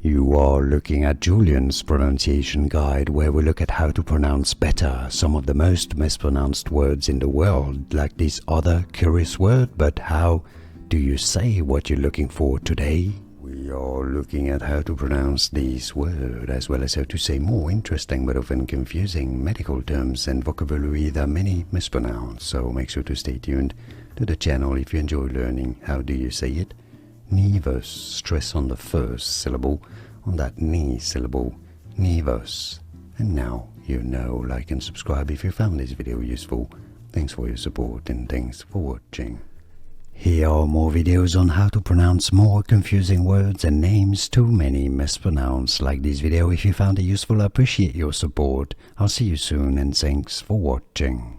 You are looking at Julian's pronunciation guide, where we look at how to pronounce better some of the most mispronounced words in the world, like this other curious word. But how do you say what you're looking for today? We are looking at how to pronounce this word, as well as how to say more interesting but often confusing medical terms and vocabulary that many mispronounce. So make sure to stay tuned to the channel if you enjoy learning how do you say it. Nevus, stress on the first syllable, on that ni syllable, Nevus. And now you know. Like and subscribe if you found this video useful. Thanks for your support and thanks for watching. Here are more videos on how to pronounce more confusing words and names too many mispronounced. Like this video if you found it useful. I appreciate your support. I'll see you soon and thanks for watching.